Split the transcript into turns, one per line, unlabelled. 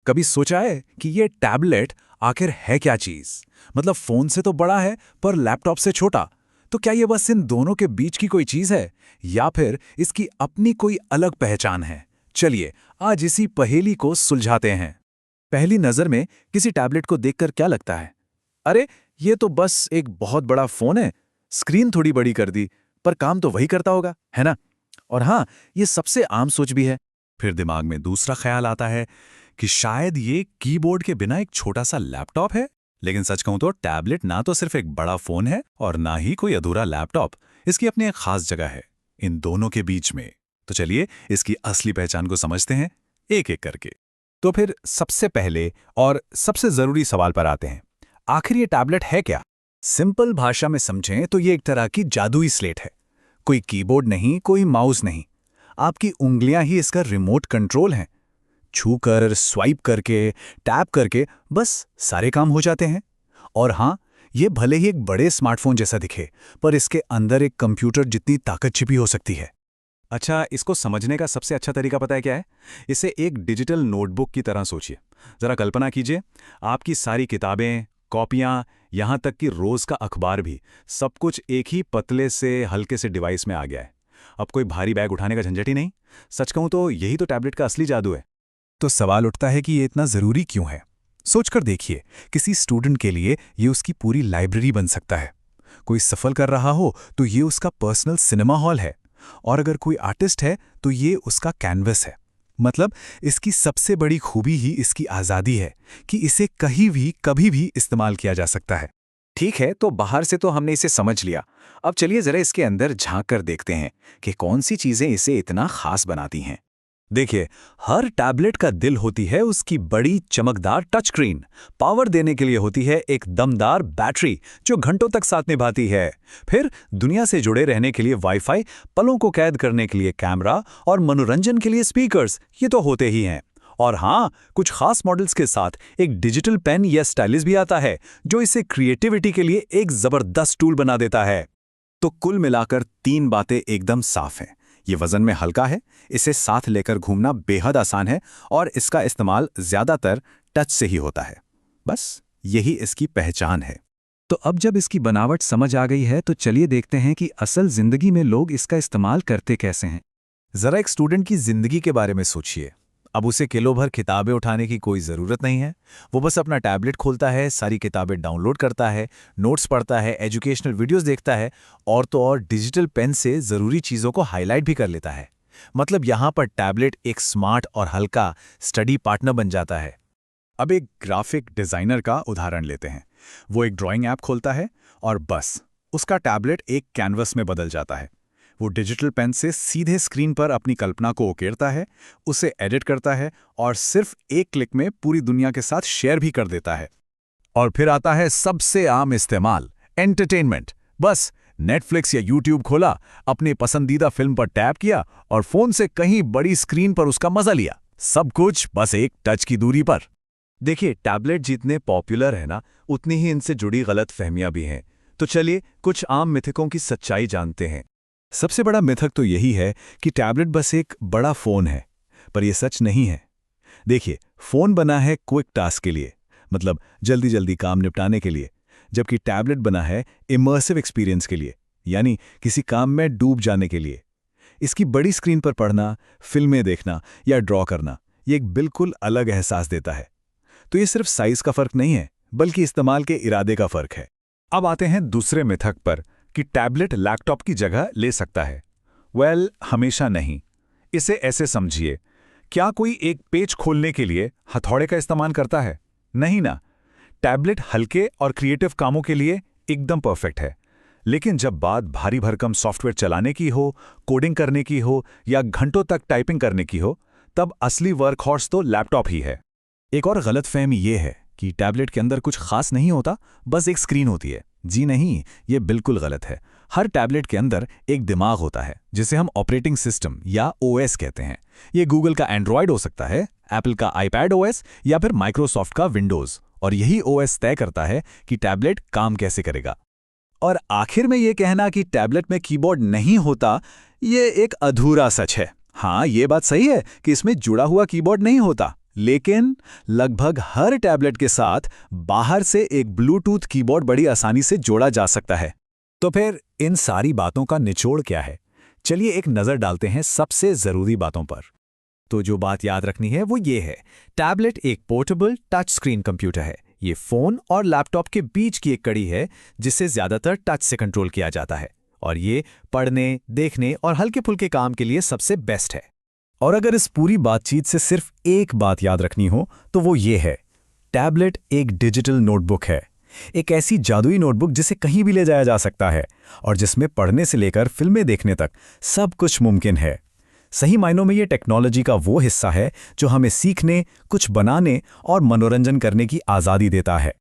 कभी सोचा है कि ये टैबलेट आखिर है क्या चीज? मतलब फोन से तो बड़ा है पर लैपटॉप से छोटा। तो क्या ये बस इन दोनों के बीच की कोई चीज है या फिर इसकी अपनी कोई अलग पहचान है? चलिए आज इसी पहेली को सुलझाते हैं। पहली नजर में किसी टैबलेट को देखकर क्या लगता है? अरे ये तो बस एक बहुत बड़ा फोन है, स्क्रीन थोड़ी बड़ी कर दी, पर काम तो वही करता होगा, है ना? और हाँ, ये सबसे आम सोच भी है। फिर दिमाग में दूसरा ख्याल आता है कि शायद ये कीबोर्ड के बिना एक छोटा सा लैपटॉप है। लेकिन सच कहूं तो टैबलेट ना तो सिर्फ एक बड़ा फोन है और ना ही कोई अधूरा लैपटॉप। इसकी अपनी एक खास जगह है इन दोनों के बीच में। तो चलिए इसकी असली पहचान को समझते हैं एक एक करके। तो फिर सबसे पहले और सबसे जरूरी सवाल पर आते हैं, आखिर ये टैबलेट है क्या? सिंपल भाषा में समझें तो ये एक तरह की जादुई स्लेट है। कोई कीबोर्ड नहीं, कोई माउस नहीं, आपकी उंगलियां ही इसका रिमोट कंट्रोल हैं। छूकर, स्वाइप करके, टैप करके बस सारे काम हो जाते हैं। और हाँ, ये भले ही एक बड़े स्मार्टफोन जैसा दिखे, पर इसके अंदर एक कंप्यूटर जितनी ताकत छिपी हो सकती है। अच्छा, इसको समझने का सबसे अच्छा तरीका पता है क्या है? इसे एक डिजिटल नोटबुक की तरह सोचिए। जरा कल्पना कीजिए, आपकी सारी किताबें, कॉपियां, यहाँ तक कि रोज का अखबार भी, सब कुछ एक ही पतले से हल्के से डिवाइस में आ गया है। अब कोई भारी बैग उठाने का झंझट ही नहीं। सच कहूं तो यही तो टैबलेट का असली जादू है। तो सवाल उठता है कि ये इतना जरूरी क्यों है? सोचकर देखिए, किसी स्टूडेंट के लिए ये उसकी पूरी लाइब्रेरी बन सकता है। कोई सफर कर रहा हो तो ये उसका पर्सनल सिनेमा हॉल है। और अगर कोई आर्टिस्ट है तो ये उसका कैनवस है। मतलब इसकी सबसे बड़ी खूबी ही इसकी आज़ादी है कि इसे कहीं भी कभी भी इस्तेमाल किया जा सकता है। ठीक है, तो बाहर से तो हमने इसे समझ लिया। अब चलिए जरा इसके अंदर झांक कर देखते हैं कि कौन सी चीजें इसे इतना खास बनाती हैं। देखिए, हर टैबलेट का दिल होती है उसकी बड़ी चमकदार टच स्क्रीन। पावर देने के लिए होती है एक दमदार बैटरी जो घंटों तक साथ निभाती है। फिर दुनिया से जुड़े रहने के लिए वाईफाई, पलों को कैद करने के लिए कैमरा और मनोरंजन के लिए स्पीकर्स, ये तो होते ही हैं। और हाँ, कुछ खास मॉडल्स के साथ एक डिजिटल पेन या स्टाइलिस भी आता है जो इसे क्रिएटिविटी के लिए एक जबरदस्त टूल बना देता है। तो कुल मिलाकर तीन बातें एकदम साफ हैं। ये वजन में हल्का है, इसे साथ लेकर घूमना बेहद आसान है और इसका इस्तेमाल ज्यादातर टच से ही होता है। बस यही इसकी पहचान है। तो अब जब इसकी बनावट समझ आ गई है तो चलिए देखते हैं कि असल जिंदगी में लोग इसका इस्तेमाल करते कैसे हैं। जरा एक स्टूडेंट की जिंदगी के बारे में सोचिए। अब उसे किलो भर किताबें उठाने की कोई ज़रूरत नहीं है। वो बस अपना टैबलेट खोलता है, सारी किताबें डाउनलोड करता है, नोट्स पढ़ता है, एजुकेशनल वीडियोस देखता है और तो और डिजिटल पेन से ज़रूरी चीज़ों को हाईलाइट भी कर लेता है। मतलब यहाँ पर टैबलेट एक स्मार्ट और हल्का स्टडी पार्टनर बन जाता है। अब एक ग्राफिक डिज़ाइनर का उदाहरण लेते हैं। वो एक ड्राइंग ऐप खोलता है और बस उसका टैबलेट एक कैनवस में बदल जाता है। वो डिजिटल पेन से सीधे स्क्रीन पर अपनी कल्पना को उकेरता है, उसे एडिट करता है और सिर्फ एक क्लिक में पूरी दुनिया के साथ शेयर भी कर देता है। और फिर आता है सबसे आम इस्तेमाल, एंटरटेनमेंट। बस नेटफ्लिक्स या यूट्यूब खोला, अपनी पसंदीदा फिल्म पर टैप किया और फोन से कहीं बड़ी स्क्रीन पर उसका मजा लिया। सब कुछ बस एक टच की दूरी पर। देखिए, टैबलेट जितने पॉपुलर है ना, उतनी ही इनसे जुड़ी गलत फहमियां भी हैं। तो चलिए कुछ आम मिथकों की सच्चाई जानते हैं। सबसे बड़ा मिथक तो यही है कि टैबलेट बस एक बड़ा फोन है, पर यह सच नहीं है। देखिए, फोन बना है क्विक टास्क के लिए, मतलब जल्दी जल्दी काम निपटाने के लिए, जबकि टैबलेट बना है इमर्सिव एक्सपीरियंस के लिए, यानी किसी काम में डूब जाने के लिए। इसकी बड़ी स्क्रीन पर पढ़ना, फिल्में देखना या ड्रॉ करना, ये एक बिल्कुल अलग एहसास देता है। तो ये सिर्फ साइज का फर्क नहीं है, बल्कि इस्तेमाल के इरादे का फर्क है। अब आते हैं दूसरे मिथक पर कि टैबलेट लैपटॉप की जगह ले सकता है। हमेशा नहीं। इसे ऐसे समझिए, क्या कोई एक पेज खोलने के लिए हथौड़े का इस्तेमाल करता है? नहीं ना। टैबलेट हल्के और क्रिएटिव कामों के लिए एकदम परफेक्ट है। लेकिन जब बात भारी भरकम सॉफ्टवेयर चलाने की हो, कोडिंग करने की हो या घंटों तक टाइपिंग करने की हो, तब असली वर्कहॉर्स तो लैपटॉप ही है। एक और गलतफहमी ये है कि टैबलेट के अंदर कुछ खास नहीं होता, बस एक स्क्रीन होती है। जी नहीं, ये बिल्कुल गलत है। हर टैबलेट के अंदर एक दिमाग होता है जिसे हम ऑपरेटिंग सिस्टम या ओएस कहते हैं। ये गूगल का एंड्रॉयड हो सकता है, एप्पल का आईपैड ओएस या फिर माइक्रोसॉफ्ट का विंडोज। और यही ओएस तय करता है कि टैबलेट काम कैसे करेगा। और आखिर में ये कहना कि टैबलेट में कीबोर्ड नहीं होता, ये एक अधूरा सच है। हाँ, ये बात सही है कि इसमें जुड़ा हुआ कीबोर्ड नहीं होता,
लेकिन लगभग हर टैबलेट के साथ बाहर से एक ब्लूटूथ कीबोर्ड बड़ी आसानी से जोड़ा जा सकता है।
तो फिर इन सारी बातों का निचोड़ क्या है? चलिए एक नज़र डालते हैं सबसे ज़रूरी बातों पर। तो जो बात याद रखनी है वो ये है, टैबलेट एक पोर्टेबल टच स्क्रीन कंप्यूटर है। ये फ़ोन और लैपटॉप के बीच की एक कड़ी है जिसे ज़्यादातर टच से कंट्रोल किया जाता है, और ये पढ़ने, देखने और हल्के फुल्के काम के लिए सबसे बेस्ट है। और अगर इस पूरी बातचीत से सिर्फ एक बात याद रखनी हो तो वो ये है, टैबलेट एक डिजिटल नोटबुक है। एक ऐसी जादुई नोटबुक जिसे कहीं भी ले जाया जा सकता है और जिसमें पढ़ने से लेकर फिल्में देखने तक सब कुछ मुमकिन है। सही मायनों में ये टेक्नोलॉजी का वो हिस्सा है जो हमें सीखने, कुछ बनाने और मनोरंजन करने की आज़ादी देता है।